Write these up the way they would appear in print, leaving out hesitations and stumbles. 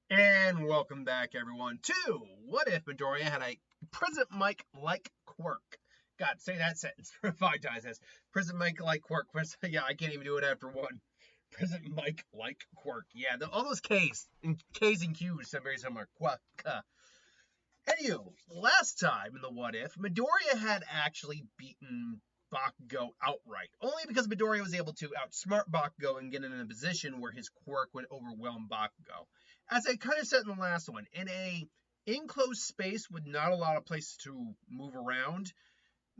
And welcome back, everyone, to What If Midoriya Had a President Mike-like quirk? God, say that sentence 5 times. Says President Mike-like quirk. Yeah, I can't even do it after one. President Mike-like quirk. Yeah, all those K's and Q's sound very similar. Quirk. Anywho, last time in the What If, Midoriya had actually beaten Bakugo outright, only because Midoriya was able to outsmart Bakugo and get in a position where his quirk would overwhelm Bakugo. As I kind of said in the last one, in a enclosed space with not a lot of places to move around,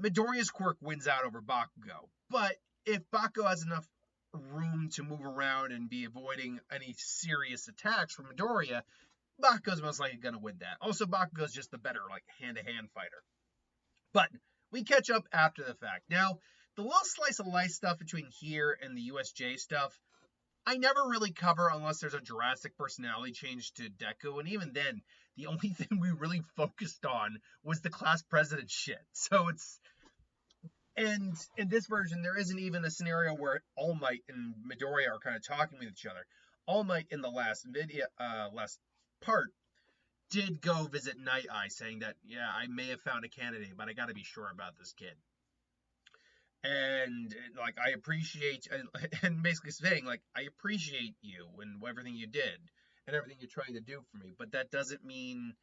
Midoriya's quirk wins out over Bakugo. But if Bakugo has enough room to move around and be avoiding any serious attacks from Midoriya, Bakugo's most likely going to win that. Also, Bakugo's just the better, hand-to-hand fighter. But we catch up after the fact. Now, the little slice of life stuff between here and the USJ stuff, I never really cover unless there's a drastic personality change to Deku, and even then, the only thing we really focused on was the class president shit. So and in this version, there isn't even a scenario where All Might and Midoriya are kind of talking with each other. All Might in the last part, did go visit Night Eye, saying that, yeah, I may have found a candidate, but I got to be sure about this kid. And I appreciate, and basically saying, I appreciate you and everything you did and everything you're trying to do for me, but that doesn't mean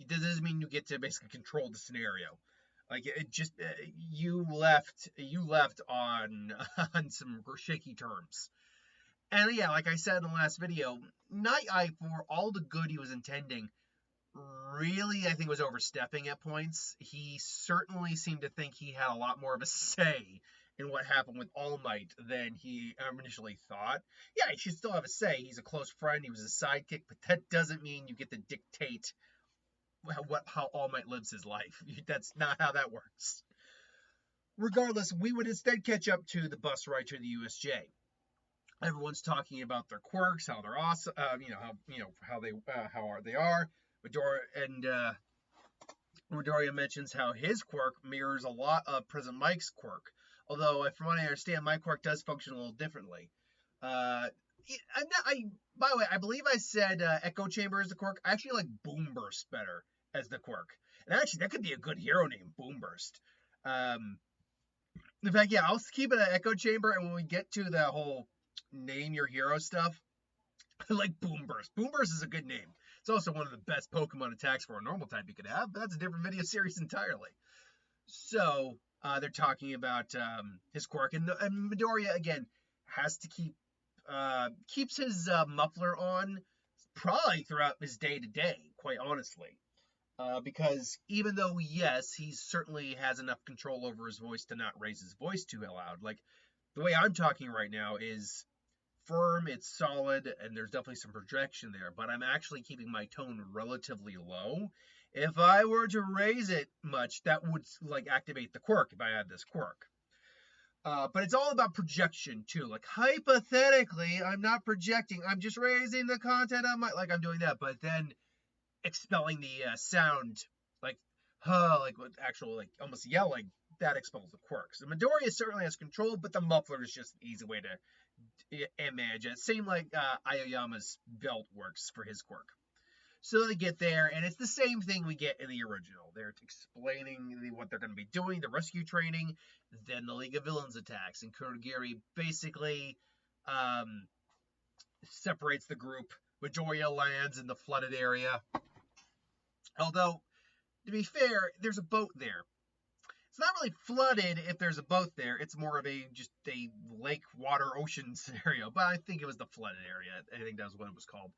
you get to basically control the scenario. It just you left on on some shaky terms. And yeah, like I said in the last video, Night Eye, for all the good he was intending, really, I think, was overstepping at points. He certainly seemed to think he had a lot more of a say in what happened with All Might than he initially thought. Yeah, he should still have a say. He's a close friend. He was a sidekick, but that doesn't mean you get to dictate how All Might lives his life. That's not how that works. Regardless, we would instead catch up to the bus ride to the USJ. Everyone's talking about their quirks, how they're awesome, how they are. Midoriya mentions how his quirk mirrors a lot of President Mike's quirk, although from what I understand, my quirk does function a little differently. By the way, I believe I said Echo Chamber is the quirk. I actually like Boom Burst better as the quirk, and actually that could be a good hero name, Boom Burst. In fact, yeah, I'll keep it at Echo Chamber, and when we get to the whole name your hero stuff, I like Boom Burst. Boom Burst is a good name. It's also one of the best Pokemon attacks for a normal type you could have, but that's a different video series entirely. So they're talking about his quirk, and Midoriya again has to keeps his muffler on probably throughout his day to day, quite honestly. Because even though, yes, he certainly has enough control over his voice to not raise his voice too loud. Like, the way I'm talking right now is firm, it's solid, and there's definitely some projection there, but I'm actually keeping my tone relatively low. If I were to raise it much, that would activate the quirk if I had this quirk. But it's all about projection too. Like, hypothetically, I'm not projecting, I'm just raising the content of I'm doing that, but then expelling the sound, with actual, almost yelling, that expels the quirk. So Midoriya certainly has control, but the muffler is just an easy way to imagine it. Same like Aoyama's belt works for his quirk. So they get there, and it's the same thing we get in the original. They're explaining what they're going to be doing, the rescue training, then the League of Villains attacks, and Kurogiri basically separates the group. Midoriya lands in the flooded area. Although, to be fair, there's a boat there. It's not really flooded if there's a boat there. It's more of just a lake, water, ocean scenario. But I think it was the flooded area. I think that was what it was called.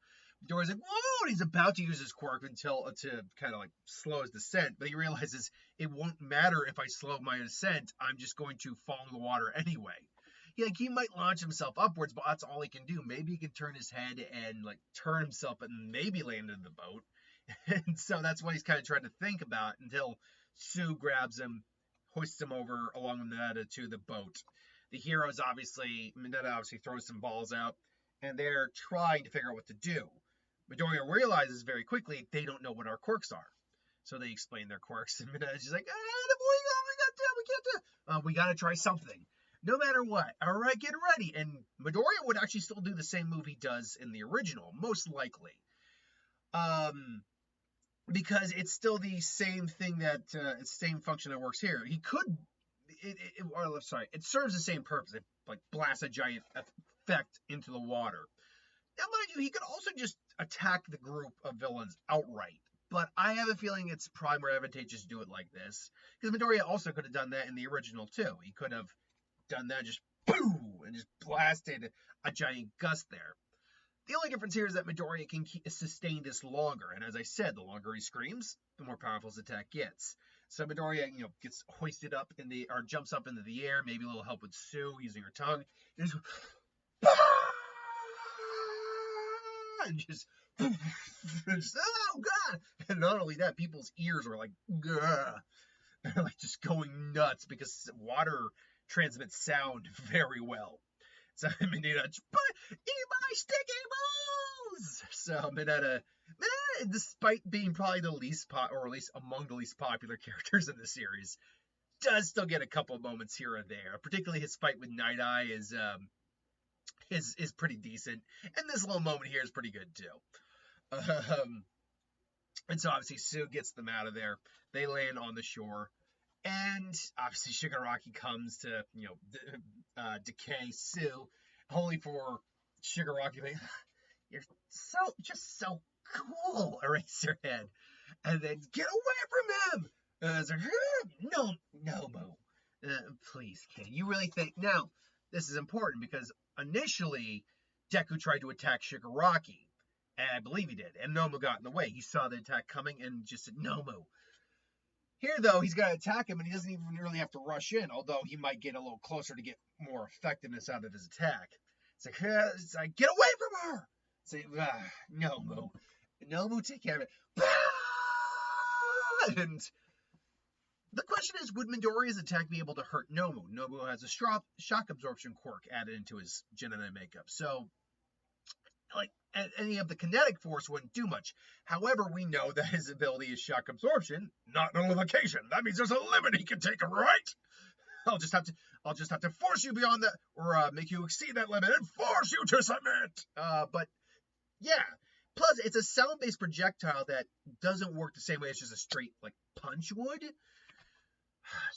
Midoriya's like, whoa! And he's about to use his quirk to kind of slow his descent. But he realizes it won't matter if I slow my descent. I'm just going to fall in the water anyway. He might launch himself upwards, but that's all he can do. Maybe he can turn his head and turn himself and maybe land in the boat. And so that's what he's kind of trying to think about until Sue grabs him, hoists him over along with Mineta to the boat. The heroes Mineta obviously throws some balls out, and they're trying to figure out what to do. Midoriya realizes very quickly they don't know what our quirks are. So they explain their quirks, and Mineta's just like, we can't do we got to try something. no matter what. All right, get ready. And Midoriya would actually still do the same move he does in the original, most likely. Because it's still the same thing that, same function that works here. He could, it serves the same purpose. It, like, blasts a giant effect into the water. Now, mind you, he could also just attack the group of villains outright. But I have a feeling it's probably more advantageous to do it like this. Because Midoriya also could have done that in the original, too. He could have done that, just boom, and just blasted a giant gust there. The only difference here is that Midoriya can sustain this longer. And as I said, the longer he screams, the more powerful his attack gets. So Midoriya, gets hoisted up or jumps up into the air. Maybe a little help with Sue using her tongue. And just, oh god! And not only that, people's ears are like, they're like just going nuts because water transmits sound very well. So Mineta, eat my sticky balls! So Mineta, despite being probably the least or at least among the least popular characters in the series, does still get a couple moments here and there. Particularly his fight with Night Eye is pretty decent, and this little moment here is pretty good too. And so obviously Sue gets them out of there. They land on the shore, and obviously Shigaraki comes to decay Sue, only for Shigaraki to be, you're so cool, erase her head, and then get away from him. It's like, no, Mo, please, kid, you really think now? This is important because initially, Deku tried to attack Shigaraki, and I believe he did, and Nomu got in the way. He saw the attack coming and just said, Nomu. Here, though, he's going to attack him, and he doesn't even really have to rush in, although he might get a little closer to get more effectiveness out of his attack. It's like get away from her! It's like, Nomu. Nomu, take care of it. And the question is, would Midoriya's attack be able to hurt Nomu? Nomu has a shock absorption quirk added into his genetic makeup. So, like, any of the kinetic force wouldn't do much. However, we know that his ability is shock absorption, not nullification. That means there's a limit he can take, right? I'll just have to force you beyond that, or make you exceed that limit and force you to submit. But yeah. Plus, it's a sound-based projectile that doesn't work the same way as just a straight, like, punch would.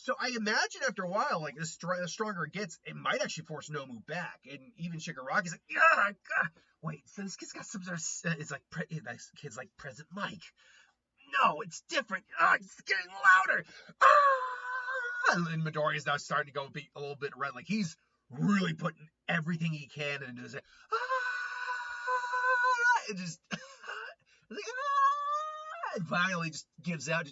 So I imagine after a while, like, the stronger it gets, it might actually force Nomu back. And even Shigaraki's like, yeah, wait, so this kid's got some sort of, it's like, this kid's like President Mike. No, it's different. It's getting louder. And Midoriya's now starting to go a little bit red. Like, he's really putting everything he can into this. It just, like, and finally just gives out.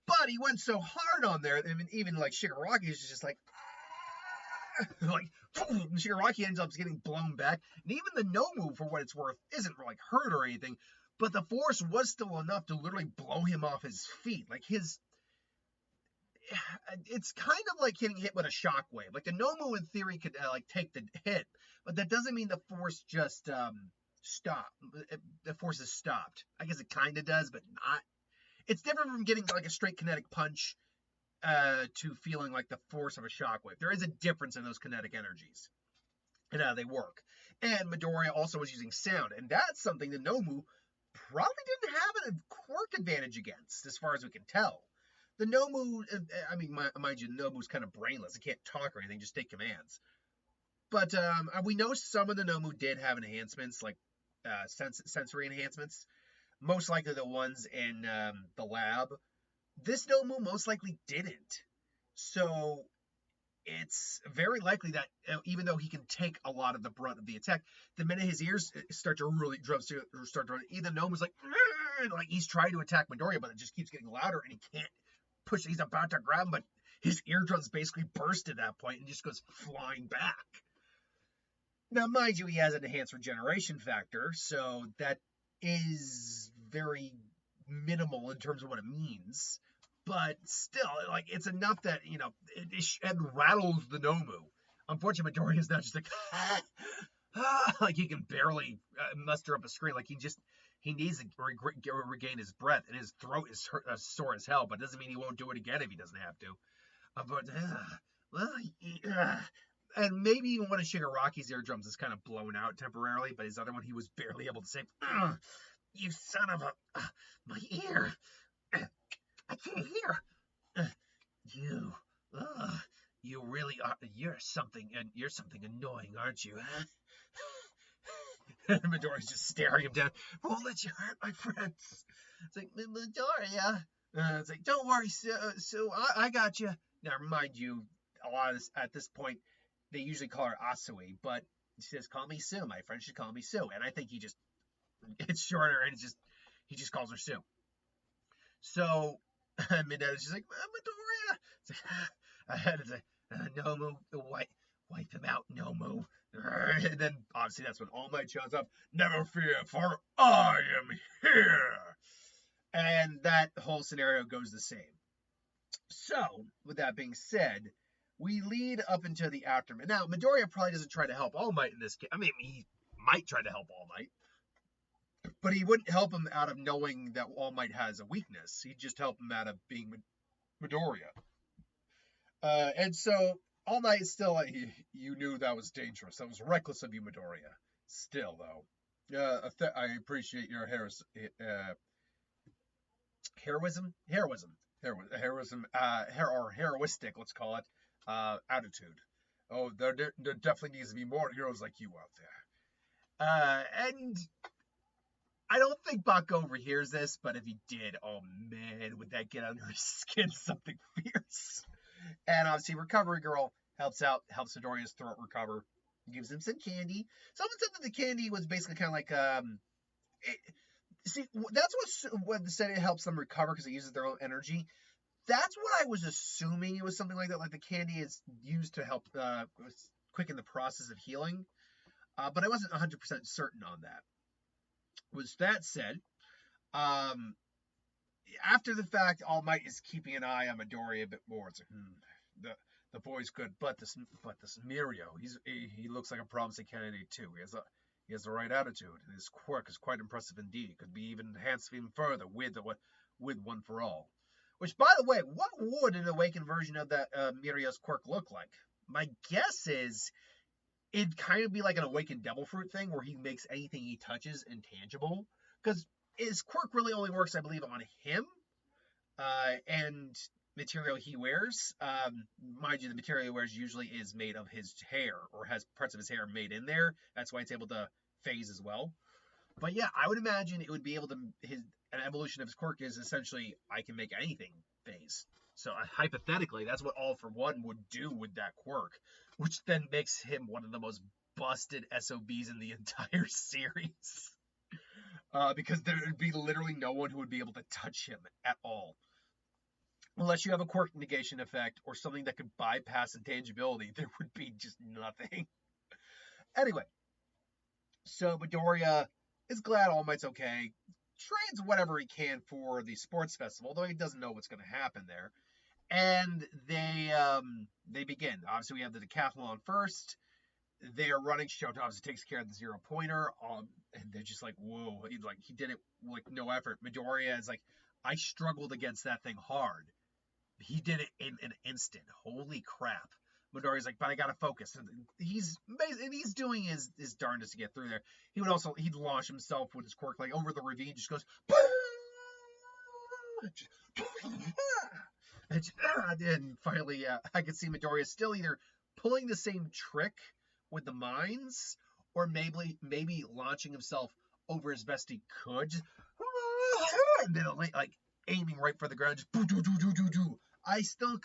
But he went so hard on there, I mean, even like Shigaraki is just like Shigaraki ends up getting blown back, and even the Nomu, for what it's worth, isn't like hurt or anything, but the force was still enough to literally blow him off his feet. Like it's kind of like getting hit with a shockwave. Like the Nomu in theory could like take the hit, but that doesn't mean the force just stop. The force is stopped. I guess it kind of does, but not. It's different from getting like a straight kinetic punch to feeling like the force of a shockwave. There is a difference in those kinetic energies and how they work. And Midoriya also was using sound, and that's something that Nomu probably didn't have a quirk advantage against, as far as we can tell. The Nomu, I mean, mind you, Nomu's kind of brainless. He can't talk or anything, just take commands. But we know some of the Nomu did have enhancements, like sensory enhancements. Most likely the ones in the lab. This Nomu most likely didn't. So it's very likely that even though he can take a lot of the brunt of the attack, the minute his ears start to really either Nomu's like he's trying to attack Midoriya, but it just keeps getting louder and he can't push. He's about to grab him, but his eardrums basically burst at that point and just goes flying back. Now, mind you, he has an enhanced regeneration factor, so that is very minimal in terms of what it means, but still, like, it's enough that, you know, it rattles the Nomu. Unfortunately, Midoriya is now just like, like he can barely muster up a scream. Like he needs to regain his breath, and his throat is sore as hell, but it doesn't mean he won't do it again if he doesn't have to. But well, and maybe even one of Shigaraki's eardrums is kind of blown out temporarily, but his other one he was barely able to say, you son of a, my ear, I can't hear. You, you really are, you're something annoying, aren't you, huh? Midoriya's just staring him down. Won't let you hurt my friends. It's like, Midoriya. It's like, don't worry, Sue, I got you. Now, mind you, a lot of this, at this point, they usually call her Asui, but she says, call me Sue. My friend should call me Sue. And I think it's shorter, and he just calls her Sue. So, Minetta's just like, Midoriya. It's like, Nomu, wipe him out, Nomu. And then, obviously, that's when All Might shows up. Never fear, for I am here. And that whole scenario goes the same. So, with that being said, we lead up into the aftermath. Now, Midoriya probably doesn't try to help All Might in this case. I mean, he might try to help All Might, but he wouldn't help him out of knowing that All Might has a weakness. He'd just help him out of being Midoriya. And so, All Might is still like, you knew that was dangerous. That was reckless of you, Midoriya. Still, though, I appreciate your heroism, heroistic, let's call it, attitude. Oh, there definitely needs to be more heroes like you out there. And I don't think Bach overhears this, but if he did, oh man, would that get under his skin something fierce. And obviously, Recovery Girl helps Midoriya's throat recover, gives him some candy. Someone said that the candy was basically kind of like, see, that's what said it helps them recover because it uses their own energy. That's what I was assuming it was something like that, like the candy is used to help quicken the process of healing. But I wasn't 100% certain on that. With that said, after the fact, All Might is keeping an eye on Midoriya a bit more. It's like, the boy's good, but this Mirio, he looks like a promising candidate too. He has the right attitude, and his quirk is quite impressive indeed. It could be even enhanced even further with One for All. Which, by the way, what would an awakened version of that Mirio's quirk look like? My guess is it'd kind of be like an awakened Devil Fruit thing, where he makes anything he touches intangible. Because his quirk really only works, I believe, on him and material he wears. Mind you, the material he wears usually is made of his hair, or has parts of his hair made in there. That's why it's able to phase as well. But yeah, I would imagine it would be able to, an evolution of his quirk is essentially, I can make anything phase. So hypothetically, that's what All for One would do with that quirk, which then makes him one of the most busted SOBs in the entire series. Because there would be literally no one who would be able to touch him at all. Unless you have a quirk negation effect or something that could bypass intangibility, there would be just nothing. Anyway, so Midoriya is glad All Might's okay. Trains whatever he can for the sports festival, though he doesn't know what's going to happen there. And they begin. Obviously, we have the decathlon first. They are running. Shoto obviously takes care of the 0-pointer. And they're just like, whoa. He did it like no effort. Midoriya is like, I struggled against that thing hard. He did it in an instant. Holy crap. Midoriya's like, but I gotta focus. And he's doing his darndest to get through there. He'd launch himself with his quirk like over the ravine, just goes, and finally, I could see Midoriya still either pulling the same trick with the mines, or maybe launching himself over as best he could, and then like aiming right for the ground, just do. I still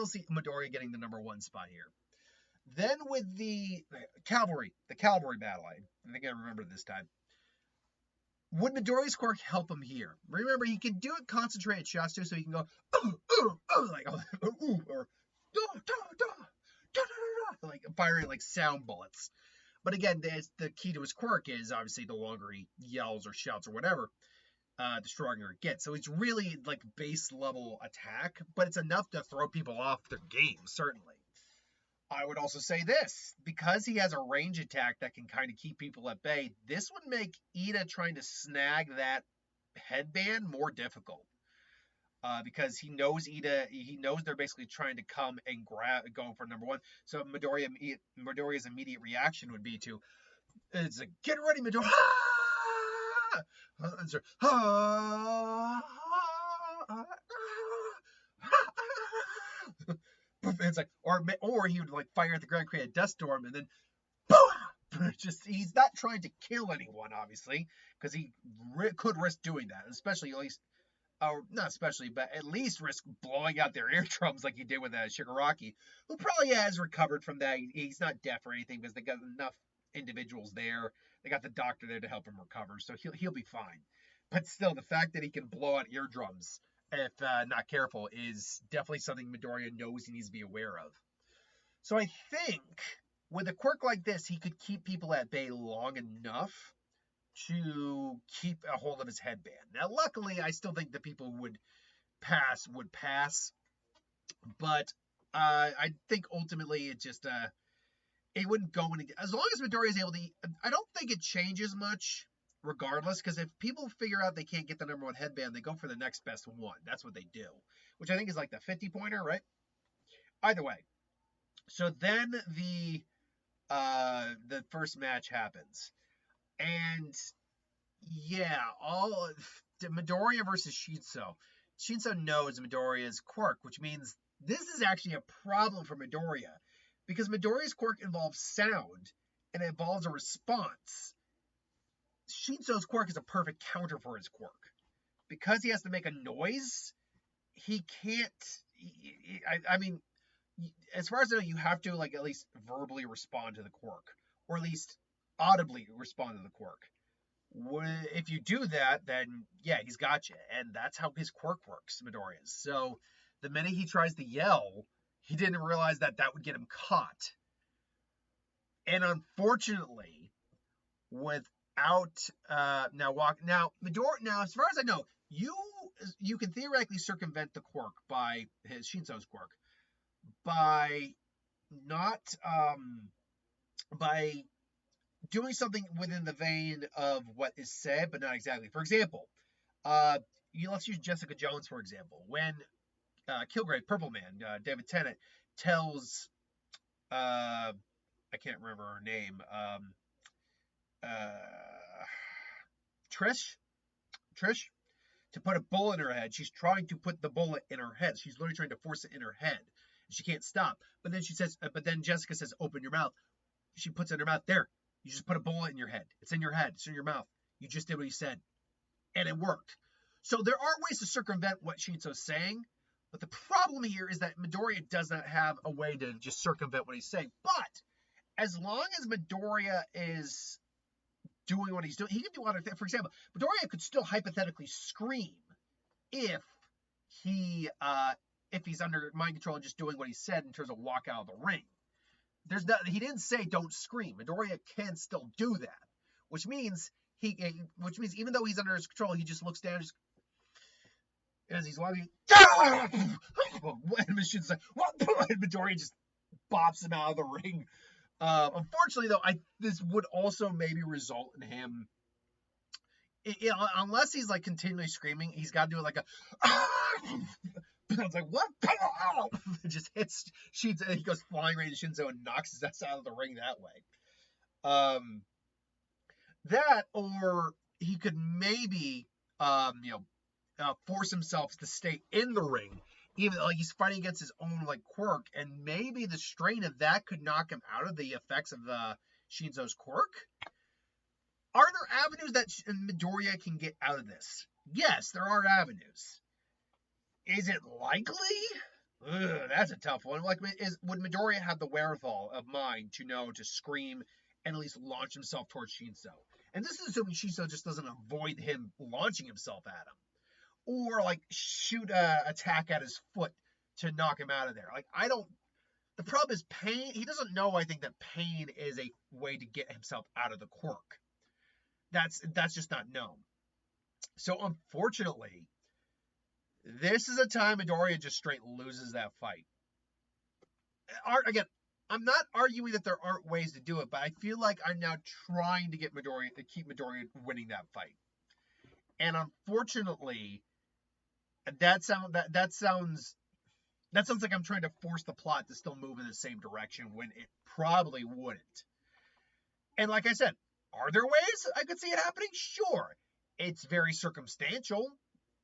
see Midoriya getting the #1 spot here. Then with the cavalry battle, I think I remember this time. Would Midoriya's quirk help him here? Remember, he can do it concentrated shots too, so he can go like or like firing like sound bullets. But again, the key to his quirk is obviously the longer he yells or shouts or whatever, the stronger it gets. So it's really like base level attack, but it's enough to throw people off their game, certainly. I would also say this, because he has a range attack that can kind of keep people at bay, this would make Ida trying to snag that headband more difficult. because he knows they're basically trying to come and go for number one. So Midoriya's immediate reaction would be to, it's like, get ready, Midoriya. It's like, or he would like fire at the ground, create a dust storm, and then he's not trying to kill anyone, obviously, because he could risk doing that, especially at least, or not especially, but at least risk blowing out their eardrums like he did with Shigaraki, who probably has recovered from that. He's not deaf or anything because they got enough individuals there. They got the doctor there to help him recover, so he'll be fine. But still, the fact that he can blow out eardrums if not careful is definitely something Midoriya knows he needs to be aware of. So I think with a quirk like this, he could keep people at bay long enough to keep a hold of his headband. Now, luckily, I still think the people who would pass, but I think ultimately it just it wouldn't go any. As long as Midoriya is able to, I don't think it changes much, regardless. Because if people figure out they can't get the number one headband, they go for the next best one. That's what they do, which I think is like the 50-pointer, right? Either way. So then the first match happens. And yeah, Midoriya versus Shinso. Shinso knows Midoriya's quirk, which means this is actually a problem for Midoriya, because Midoriya's quirk involves sound and it involves a response. Shinso's quirk is a perfect counter for his quirk. Because he has to make a noise, he can't. I mean, as far as I know, you have to like at least verbally respond to the quirk, or at least audibly respond to the quirk. If you do that, then yeah, he's got you, and that's how his quirk works, Midoriya's. So the minute he tries to yell, he didn't realize that would get him caught. And unfortunately, without Midoriya, as far as I know, you can theoretically circumvent the quirk by Shinso's quirk by not by doing something within the vein of what is said, but not exactly. For example, let's use Jessica Jones, for example. When Kilgrave, Purple Man, David Tennant, tells, I can't remember her name, Trish, to put a bullet in her head. She's trying to put the bullet in her head. She's literally trying to force it in her head. She can't stop. But then Jessica says, open your mouth. She puts it in her mouth. There. You just put a bullet in your head. It's in your head. It's in your mouth. You just did what he said. And it worked. So there are ways to circumvent what Shinso's saying. But the problem here is that Midoriya does not have a way to just circumvent what he's saying. But as long as Midoriya is doing what he's doing, he can do other things. For example, Midoriya could still hypothetically scream if he's under mind control and just doing what he said in terms of walk out of the ring. He didn't say don't scream. Midoriya can still do that, which means even though he's under his control, he just looks down as he's walking. And Midoriya just bops him out of the ring. Unfortunately, though, this would also maybe result in him, unless he's like continually screaming, he's got to do it like a. I was like, what? It just hits Shinso, and he goes flying right into Shinso and knocks his ass out of the ring that way. That, or he could maybe, force himself to stay in the ring, even like he's fighting against his own like quirk, and maybe the strain of that could knock him out of the effects of Shinso's quirk. Are there avenues that Midoriya can get out of this? Yes, there are avenues. Is it likely? That's a tough one. Like, would Midoriya have the wherewithal of mind to know to scream and at least launch himself towards Shinso? And this is assuming Shinso just doesn't avoid him launching himself at him, or like shoot a attack at his foot to knock him out of there. Like, the problem is pain. He doesn't know, I think, that pain is a way to get himself out of the quirk. That's just not known. So unfortunately, this is a time Midoriya just straight loses that fight. Again, I'm not arguing that there aren't ways to do it, but I feel like I'm now trying to keep Midoriya winning that fight. And unfortunately, that sounds like I'm trying to force the plot to still move in the same direction when it probably wouldn't. And like I said, are there ways I could see it happening? Sure. It's very circumstantial.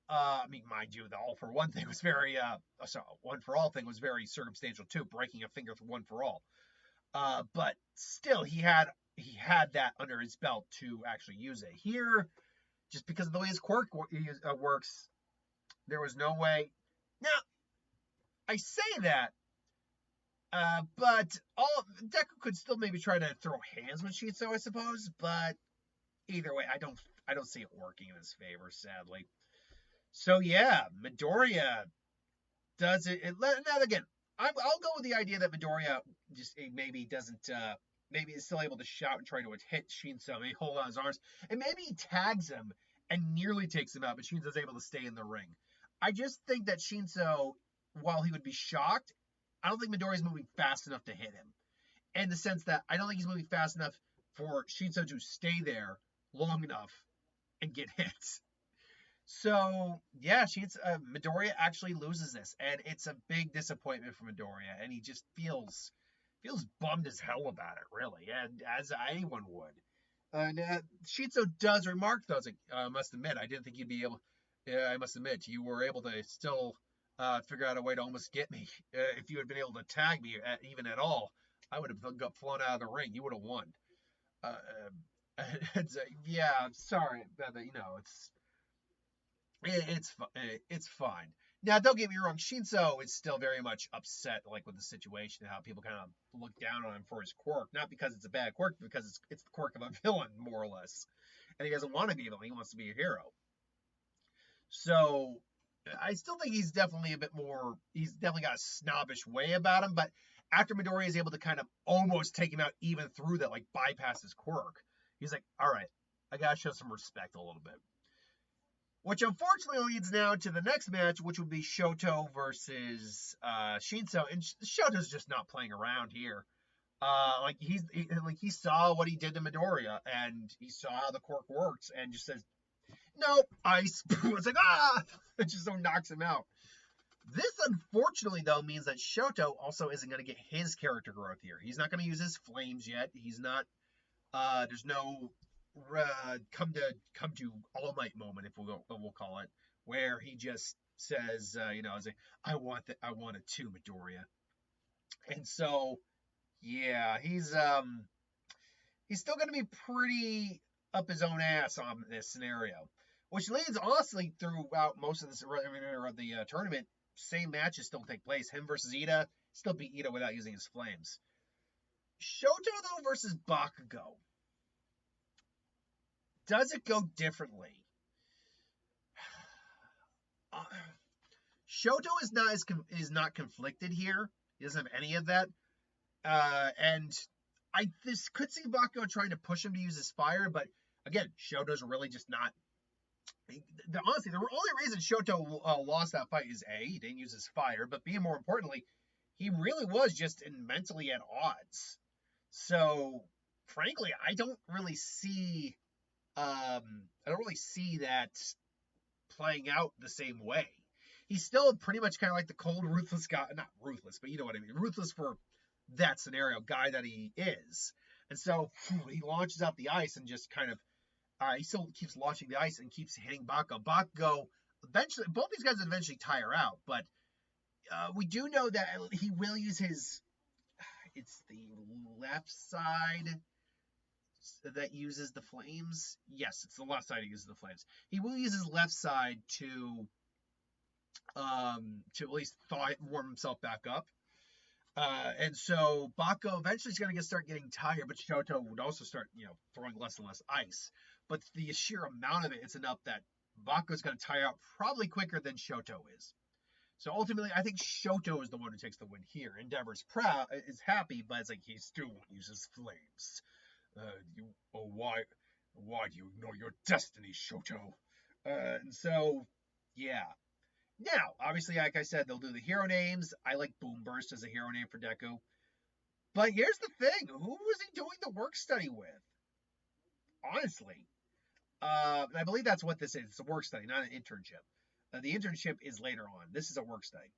I mean, mind you, the All for One thing was very, One for All thing was very circumstantial too, breaking a finger for One for All. But still, he had that under his belt to actually use it. Here, just because of the way his quirk works, there was no way. Now, I say that, but Deku could still maybe try to throw hands with Shinso, I suppose. But either way, I don't see it working in his favor, sadly. So yeah, Midoriya does it. Now again, I'll go with the idea that Midoriya just maybe doesn't. Maybe is still able to shout and try to hit Shinso. Maybe hold on his arms, and maybe he tags him and nearly takes him out, but Shinso's able to stay in the ring. I just think that Shinso, while he would be shocked, I don't think Midoriya's moving fast enough to hit him. In the sense that I don't think he's moving fast enough for Shinso to stay there long enough and get hit. So, yeah, Midoriya actually loses this, and it's a big disappointment for Midoriya, and he just feels bummed as hell about it, really, and as anyone would. And Shinso does remark, though, I must admit, I didn't think you'd be able. I must admit, you were able to still figure out a way to almost get me. If you had been able to tag me even at all, I would have got flown out of the ring. You would have won. Yeah, sorry, but it's fine. Now, don't get me wrong, Shinso is still very much upset, like, with the situation, how people kind of look down on him for his quirk. Not because it's a bad quirk, but because it's the quirk of a villain, more or less. And he doesn't want to be a villain, he wants to be a hero. So, I still think he's definitely got a snobbish way about him, but after Midoriya is able to kind of almost take him out even through that, like, bypass his quirk, he's like, all right, I gotta show some respect a little bit. Which unfortunately leads now to the next match, which would be Shoto versus Shinso. And Shoto's just not playing around here. He saw what he did to Midoriya, and he saw how the quirk works, and just says, "Nope, ice." It's like, ah! It just so knocks him out. This, unfortunately, though, means that Shoto also isn't going to get his character growth here. He's not going to use his flames yet. He's not. There's no come to All Might moment, if we'll call it, where he just says, I want it too, Midoriya. And so, yeah, he's still going to be pretty up his own ass on this scenario, which leads honestly throughout most of this the tournament. Same matches still take place. Him versus Ida, still beat Ida without using his flames. Shoto though versus Bakugo. Does it go differently? Shoto is not conflicted here. He doesn't have any of that. And this could see Bakugo trying to push him to use his fire, but again, Shoto's really just not. Honestly, the only reason Shoto lost that fight is A, he didn't use his fire, but B, more importantly, he really was just mentally at odds. So, frankly, I don't really see that playing out the same way. He's still pretty much kind of like the cold, ruthless guy. Not ruthless, but you know what I mean. Ruthless for that scenario, guy that he is. And so he launches out the ice and just kind of, he still keeps launching the ice and keeps hitting Bakugo. Bakugo, eventually, both these guys eventually tire out, but we do know that he will use it's the left side that uses the flames. Yes, it's the left side that uses the flames. He will use his left side to at least warm himself back up. And so Bakugo eventually is going to start getting tired, but Shoto would also start, throwing less and less ice. But the sheer amount of it is enough that Bakugo's going to tire out probably quicker than Shoto is. So ultimately, I think Shoto is the one who takes the win here. Endeavor's is happy, but it's like he still won't use his flames. Why do you ignore your destiny, Shoto? And so, yeah. Now, obviously, like I said, they'll do the hero names. I like Boomburst as a hero name for Deku. But here's the thing. Who was he doing the work study with? Honestly. I believe that's what this is. It's a work study, not an internship. The internship is later on. This is a work study.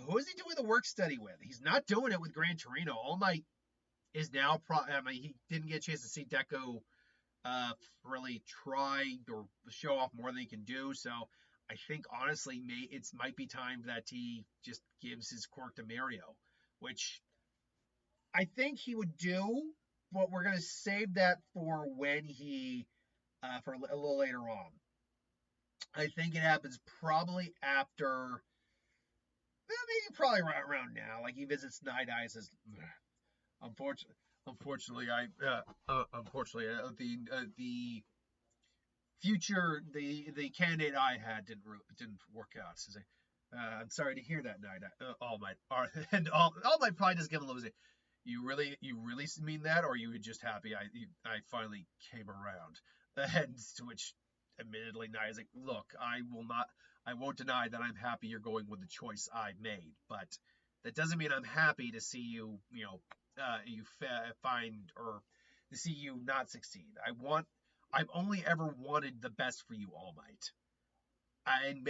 Who is he doing the work study with? He's not doing it with Gran Torino. All Might is now. I mean, he didn't get a chance to see Deku really try or show off more than he can do. So I think honestly, it might be time that he just gives his quirk to Mario, which I think he would do. But we're gonna save that for when he for a little later on. I think it happens probably after. Maybe probably right around now. Like he visits Night Eye and says, unfortunately, the future the candidate I had didn't work out. So I'm sorry to hear that, Night Eye. All Might, and All Might probably just give him a little. You really mean that, or you were just happy I finally came around? And to which, admittedly, Night is like, look, I won't deny that I'm happy you're going with the choice I made, but that doesn't mean I'm happy to see you, find or to see you not succeed. I've only ever wanted the best for you, All Might. And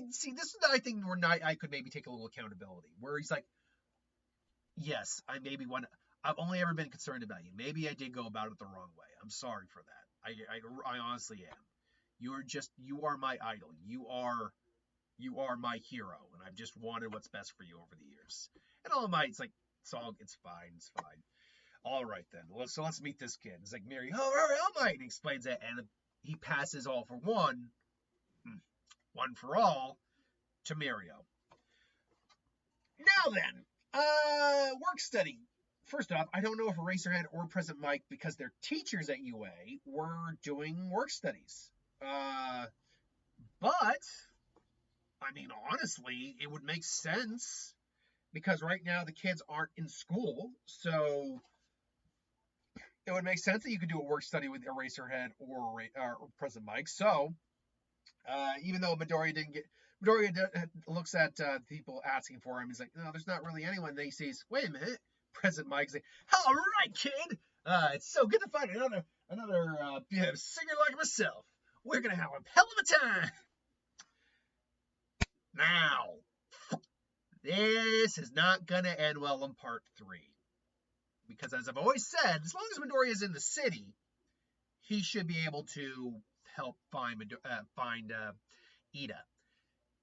see, this is I think where I could maybe take a little accountability, where he's like, yes, I've only ever been concerned about you. Maybe I did go about it the wrong way. I'm sorry for that. I honestly am. You are my idol. You are my hero, and I've just wanted what's best for you over the years. And All Might's like, it's fine. All right then. Let's meet this kid. It's like Mary, all right, All Might, and he explains that, and he passes all for one for all, to Mario. Now then, work study. First off, I don't know if Eraserhead or President Mike, because they're teachers at UA, were doing work studies. But I mean, honestly, it would make sense because right now the kids aren't in school, so it would make sense that you could do a work study with Eraserhead or President Mike. So even though Midoriya looks at people asking for him, he's like, no, there's not really anyone. Then he sees, wait a minute, President Mike's like, all right, kid, it's so good to find another singer like myself. We're gonna have a hell of a time. Now, this is not gonna end well in part 3. Because as I've always said, as long as Midoriya is in the city, he should be able to help find Ida.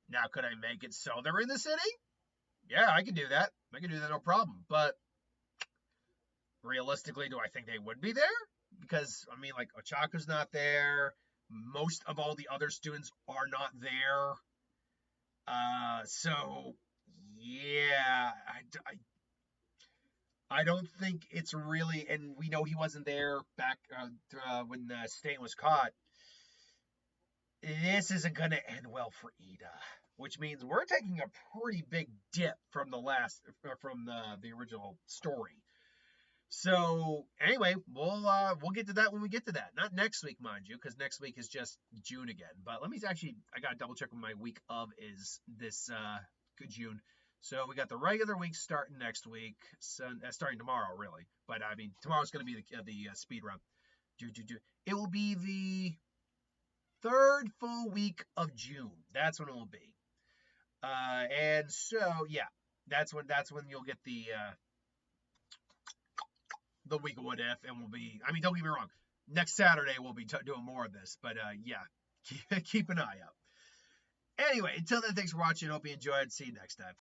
Now, could I make it so they're in the city? Yeah, I can do that. No problem. But realistically, do I think they would be there? Because, I mean, like, Ochako's not there. Most of all the other students are not there. So, yeah, I don't think it's really, and we know he wasn't there back when Stain was caught. This isn't going to end well for Ida, which means we're taking a pretty big dip from the original story. So anyway, we'll get to that when we get to that. Not next week, mind you, because next week is just June again. But I gotta double check when my week of is this good June. So we got the regular week starting next week, starting tomorrow really. But I mean, tomorrow's gonna be the speed run. It will be the 3rd full week of June. That's when it will be. And so yeah, that's when you'll get the week of What If, and we'll be, I mean, don't get me wrong, next Saturday we'll be doing more of this, but yeah, keep an eye out. Anyway, until then, thanks for watching. Hope you enjoyed. See you next time.